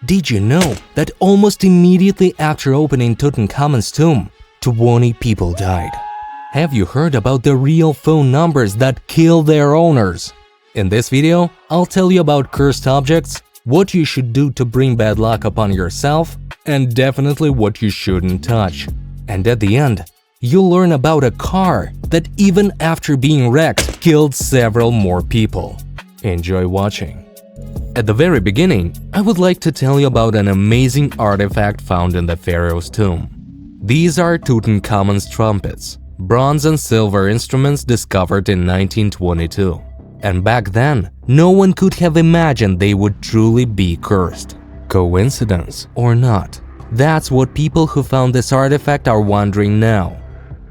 Did you know that almost immediately after opening Tutankhamun's tomb, 20 people died? Have you heard about the real phone numbers that kill their owners? In this video, I'll tell you about cursed objects, what you should do to bring bad luck upon yourself, and definitely what you shouldn't touch. And at the end, you'll learn about a car that even after being wrecked, killed several more people. Enjoy watching. At the very beginning, I would like to tell you about an amazing artifact found in the pharaoh's tomb. These are Tutankhamun's trumpets, bronze and silver instruments discovered in 1922. And back then, no one could have imagined they would truly be cursed. Coincidence or not? That's what people who found this artifact are wondering now.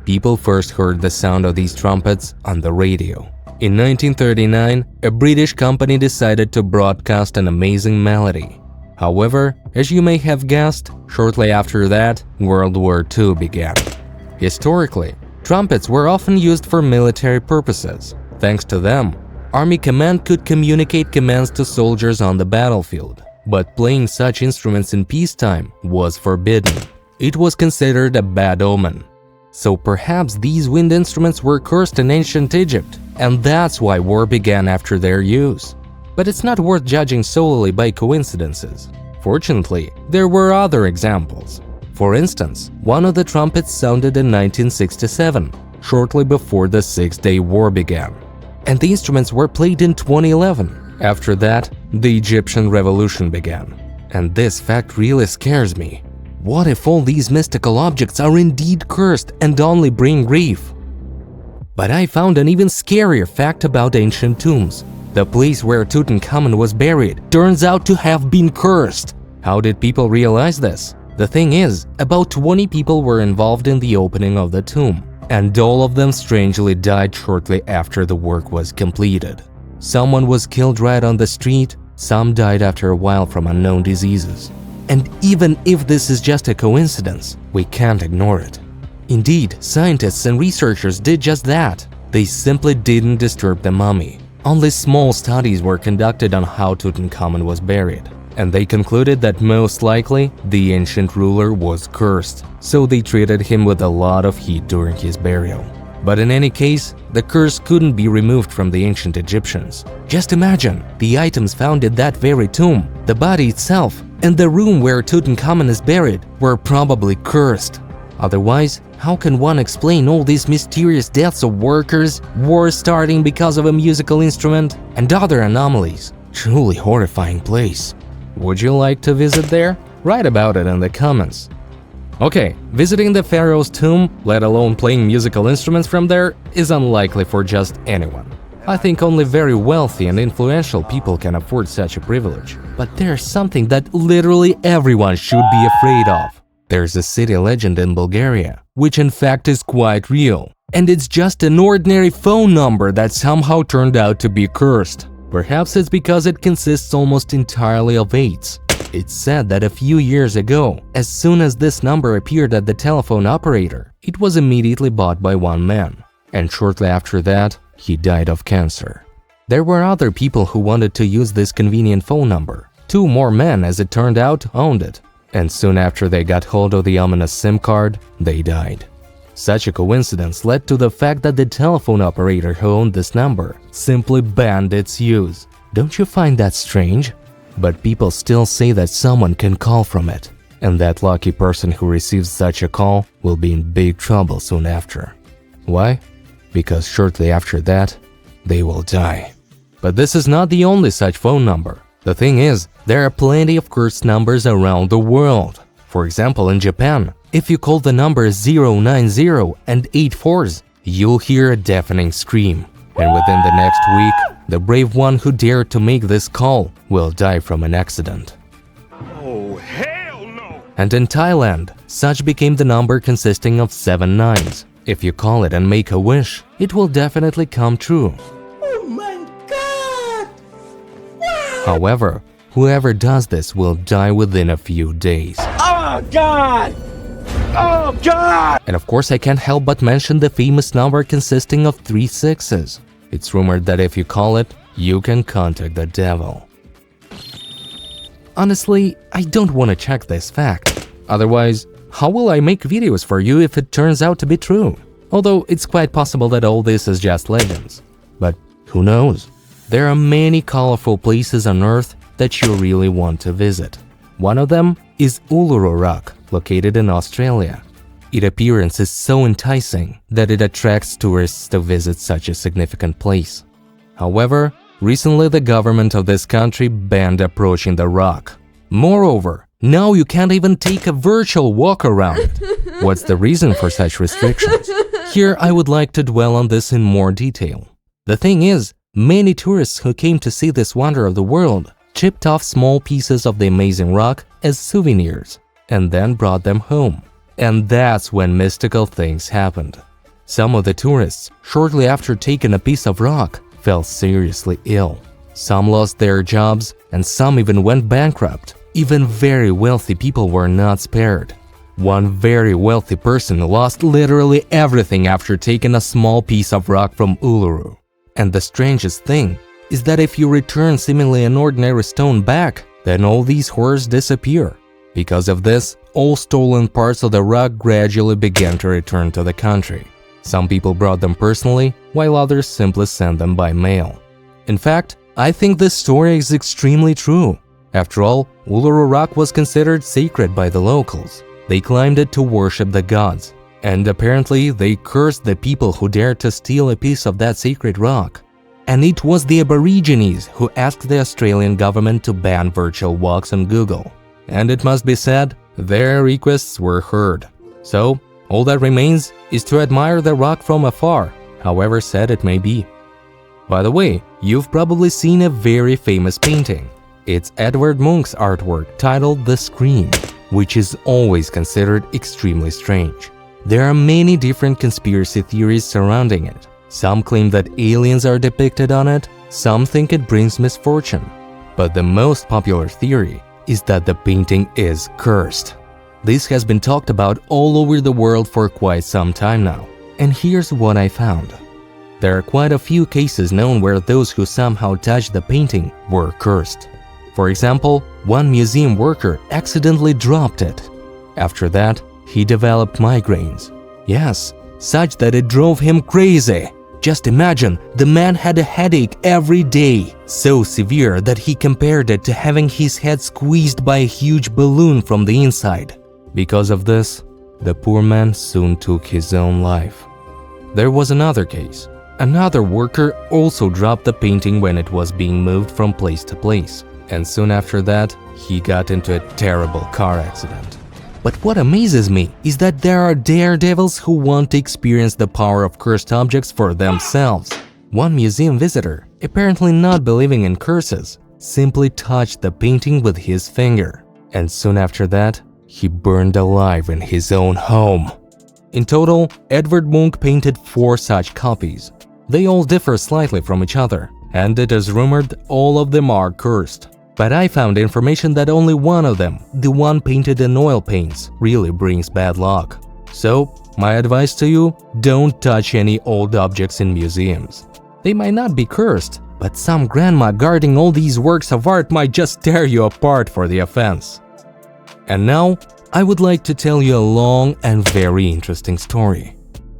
People first heard the sound of these trumpets on the radio. In 1939, a British company decided to broadcast an amazing melody. However, as you may have guessed, shortly after that, World War II began. Historically, trumpets were often used for military purposes. Thanks to them, Army Command could communicate commands to soldiers on the battlefield. But playing such instruments in peacetime was forbidden. It was considered a bad omen. So perhaps these wind instruments were cursed in ancient Egypt, and that's why war began after their use. But it's not worth judging solely by coincidences. Fortunately, there were other examples. For instance, one of the trumpets sounded in 1967, shortly before the Six-Day War began. And the instruments were played in 2011. After that, the Egyptian Revolution began. And this fact really scares me. What if all these mystical objects are indeed cursed and only bring grief? But I found an even scarier fact about ancient tombs. The place where Tutankhamun was buried turns out to have been cursed. How did people realize this? The thing is, about 20 people were involved in the opening of the tomb, and all of them strangely died shortly after the work was completed. Someone was killed right on the street, some died after a while from unknown diseases. And even if this is just a coincidence, we can't ignore it. Indeed, scientists and researchers did just that. They simply didn't disturb the mummy. Only small studies were conducted on how Tutankhamun was buried, and they concluded that most likely the ancient ruler was cursed, so they treated him with a lot of heat during his burial. But in any case, the curse couldn't be removed from the ancient Egyptians. Just imagine, the items found in that very tomb, the body itself, and the room where Tutankhamun is buried were probably cursed. Otherwise, how can one explain all these mysterious deaths of workers, wars starting because of a musical instrument, and other anomalies? Truly horrifying place. Would you like to visit there? Write about it in the comments. Okay, visiting the pharaoh's tomb, let alone playing musical instruments from there, is unlikely for just anyone. I think only very wealthy and influential people can afford such a privilege. But there's something that literally everyone should be afraid of. There's a city legend in Bulgaria, which in fact is quite real. And it's just an ordinary phone number that somehow turned out to be cursed. Perhaps it's because it consists almost entirely of 8s. It's said that a few years ago, as soon as this number appeared at the telephone operator, it was immediately bought by one man. And shortly after that, he died of cancer. There were other people who wanted to use this convenient phone number. 2 more men, as it turned out, owned it. And soon after they got hold of the ominous SIM card, they died. Such a coincidence led to the fact that the telephone operator who owned this number simply banned its use. Don't you find that strange? But people still say that someone can call from it, and that lucky person who receives such a call will be in big trouble soon after. Why? Because shortly after that, they will die. But this is not the only such phone number. The thing is, there are plenty of cursed numbers around the world. For example, in Japan, if you call the number 090 and 8 4s, you'll hear a deafening scream. And within the next week, the brave one who dared to make this call will die from an accident. Oh, hell no! And in Thailand, such became the number consisting of 7 9s. If you call it and make a wish, it will definitely come true. Oh my God! Wow! However, whoever does this will die within a few days. Oh God! Oh God! And of course, I can't help but mention the famous number consisting of 3 6s. It's rumored that if you call it, you can contact the devil. Honestly, I don't want to check this fact. Otherwise, how will I make videos for you if it turns out to be true? Although it's quite possible that all this is just legends. But who knows? There are many colorful places on Earth that you really want to visit. One of them is Uluru Rock, located in Australia. Its appearance is so enticing that it attracts tourists to visit such a significant place. However, recently the government of this country banned approaching the rock. Moreover, now you can't even take a virtual walk around it. What's the reason for such restrictions? Here I would like to dwell on this in more detail. The thing is, many tourists who came to see this wonder of the world chipped off small pieces of the amazing rock as souvenirs and then brought them home. And that's when mystical things happened. Some of the tourists, shortly after taking a piece of rock, fell seriously ill. Some lost their jobs and some even went bankrupt. Even very wealthy people were not spared. One very wealthy person lost literally everything after taking a small piece of rock from Uluru. And the strangest thing is that if you return seemingly an ordinary stone back, then all these horrors disappear. Because of this, all stolen parts of the rock gradually began to return to the country. Some people brought them personally, while others simply sent them by mail. In fact, I think this story is extremely true. After all, Uluru Rock was considered sacred by the locals. They climbed it to worship the gods, and apparently they cursed the people who dared to steal a piece of that sacred rock. And it was the Aborigines who asked the Australian government to ban virtual walks on Google. And it must be said, their requests were heard. So, all that remains is to admire the rock from afar, however sad it may be. By the way, you've probably seen a very famous painting. It's Edvard Munch's artwork titled The Scream, which is always considered extremely strange. There are many different conspiracy theories surrounding it. Some claim that aliens are depicted on it, some think it brings misfortune. But the most popular theory is that the painting is cursed. This has been talked about all over the world for quite some time now, and here's what I found. There are quite a few cases known where those who somehow touched the painting were cursed. For example, one museum worker accidentally dropped it. After that, he developed migraines. Yes, such that it drove him crazy. Just imagine, the man had a headache every day, so severe that he compared it to having his head squeezed by a huge balloon from the inside. Because of this, the poor man soon took his own life. There was another case. Another worker also dropped the painting when it was being moved from place to place, and soon after that, he got into a terrible car accident. But what amazes me is that there are daredevils who want to experience the power of cursed objects for themselves. One museum visitor, apparently not believing in curses, simply touched the painting with his finger, and soon after that, he burned alive in his own home. In total, Edvard Munch painted 4 such copies. They all differ slightly from each other, and it is rumored all of them are cursed. But I found information that only one of them, the one painted in oil paints, really brings bad luck. So, my advice to you, don't touch any old objects in museums. They might not be cursed, but some grandma guarding all these works of art might just tear you apart for the offense. And now, I would like to tell you a long and very interesting story.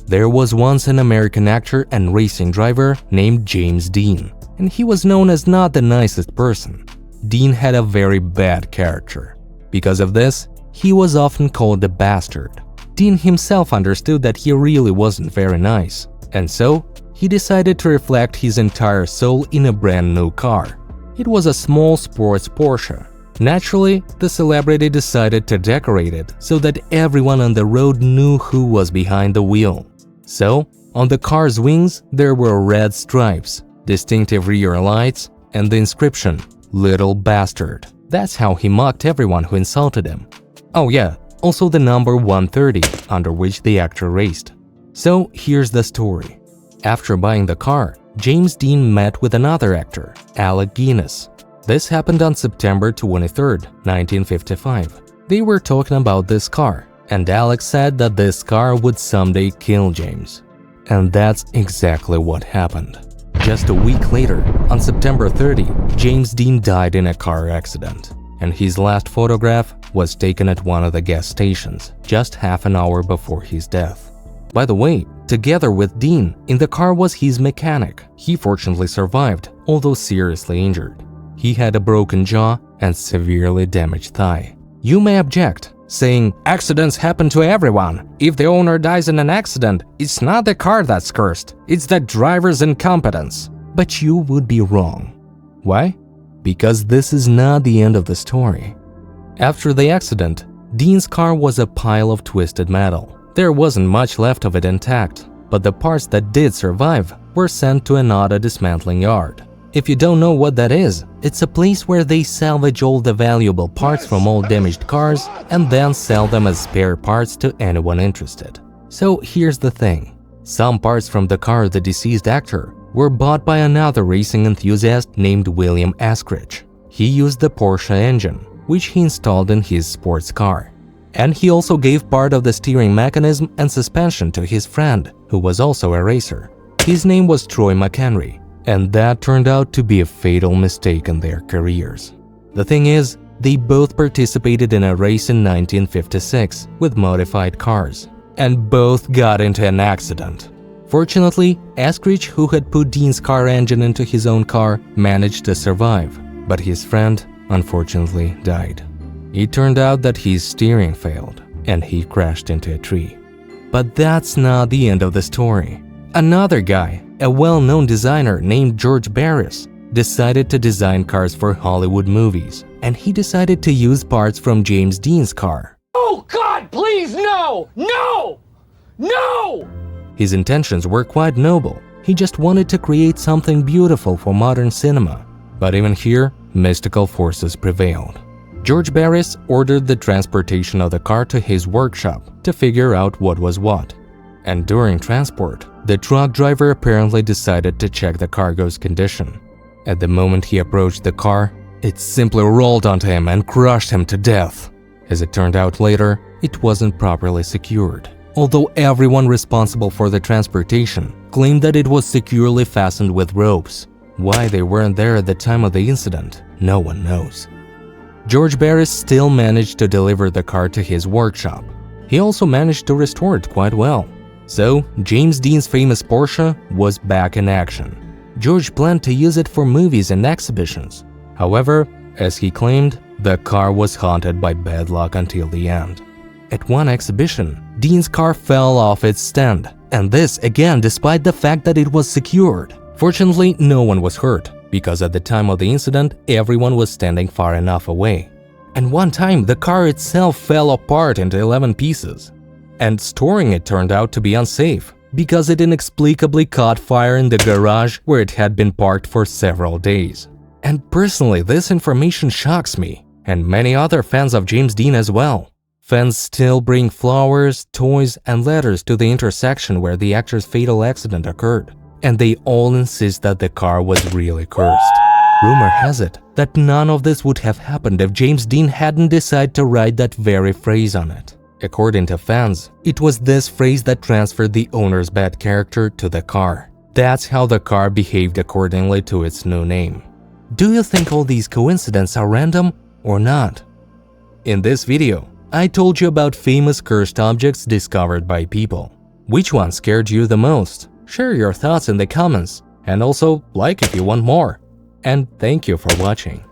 There was once an American actor and racing driver named James Dean, and he was known as not the nicest person. Dean had a very bad character. Because of this, he was often called the bastard. Dean himself understood that he really wasn't very nice, and so he decided to reflect his entire soul in a brand new car. It was a small sports Porsche. Naturally, the celebrity decided to decorate it so that everyone on the road knew who was behind the wheel. So, on the car's wings, there were red stripes, distinctive rear lights, and the inscription, "Little Bastard." That's how he mocked everyone who insulted him. Oh yeah, also the number 130, under which the actor raced. So here's the story. After buying the car, James Dean met with another actor, Alec Guinness. This happened on September 23rd, 1955. They were talking about this car, and Alec said that this car would someday kill James. And that's exactly what happened. Just a week later, on September 30, James Dean died in a car accident. and his last photograph was taken at one of the gas stations, just half an hour before his death. By the way, together with Dean, in the car was his mechanic. He fortunately survived, although seriously injured. He had a broken jaw and severely damaged thigh. You may object, saying, accidents happen to everyone. If the owner dies in an accident, it's not the car that's cursed, it's the driver's incompetence. But you would be wrong. Why? Because this is not the end of the story. After the accident, Dean's car was a pile of twisted metal. There wasn't much left of it intact, but the parts that did survive were sent to an auto dismantling yard. If you don't know what that is, it's a place where they salvage all the valuable parts from all damaged cars and then sell them as spare parts to anyone interested. So here's the thing. Some parts from the car of the deceased actor were bought by another racing enthusiast named William Eskridge. He used the Porsche engine, which he installed in his sports car. And he also gave part of the steering mechanism and suspension to his friend, who was also a racer. His name was Troy McHenry, and that turned out to be a fatal mistake in their careers. The thing is, they both participated in a race in 1956 with modified cars, and both got into an accident. Fortunately, Eskridge, who had put Dean's car engine into his own car, managed to survive, but his friend unfortunately died. It turned out that his steering failed, and he crashed into a tree. But that's not the end of the story. Another guy, a well-known designer named George Barris, decided to design cars for Hollywood movies, and he decided to use parts from James Dean's car. Oh God, please, no! No! No! His intentions were quite noble. He just wanted to create something beautiful for modern cinema. But even here, mystical forces prevailed. George Barris ordered the transportation of the car to his workshop to figure out what was what. And during transport, the truck driver apparently decided to check the cargo's condition. At the moment he approached the car, it simply rolled onto him and crushed him to death. As it turned out later, it wasn't properly secured. Although everyone responsible for the transportation claimed that it was securely fastened with ropes. Why they weren't there at the time of the incident, no one knows. George Barris still managed to deliver the car to his workshop. He also managed to restore it quite well. So, James Dean's famous Porsche was back in action. George planned to use it for movies and exhibitions. However, as he claimed, the car was haunted by bad luck until the end. At one exhibition, Dean's car fell off its stand, and this again despite the fact that it was secured. Fortunately, no one was hurt, because at the time of the incident, everyone was standing far enough away. And one time, the car itself fell apart into 11 pieces. And storing it turned out to be unsafe, because it inexplicably caught fire in the garage where it had been parked for several days. And personally, this information shocks me, and many other fans of James Dean as well. Fans still bring flowers, toys, and letters to the intersection where the actor's fatal accident occurred, and they all insist that the car was really cursed. Rumor has it that none of this would have happened if James Dean hadn't decided to write that very phrase on it. According to fans, it was this phrase that transferred the owner's bad character to the car. That's how the car behaved accordingly to its new name. Do you think all these coincidences are random or not? In this video, I told you about famous cursed objects discovered by people. Which one scared you the most? Share your thoughts in the comments, and also like if you want more. And thank you for watching.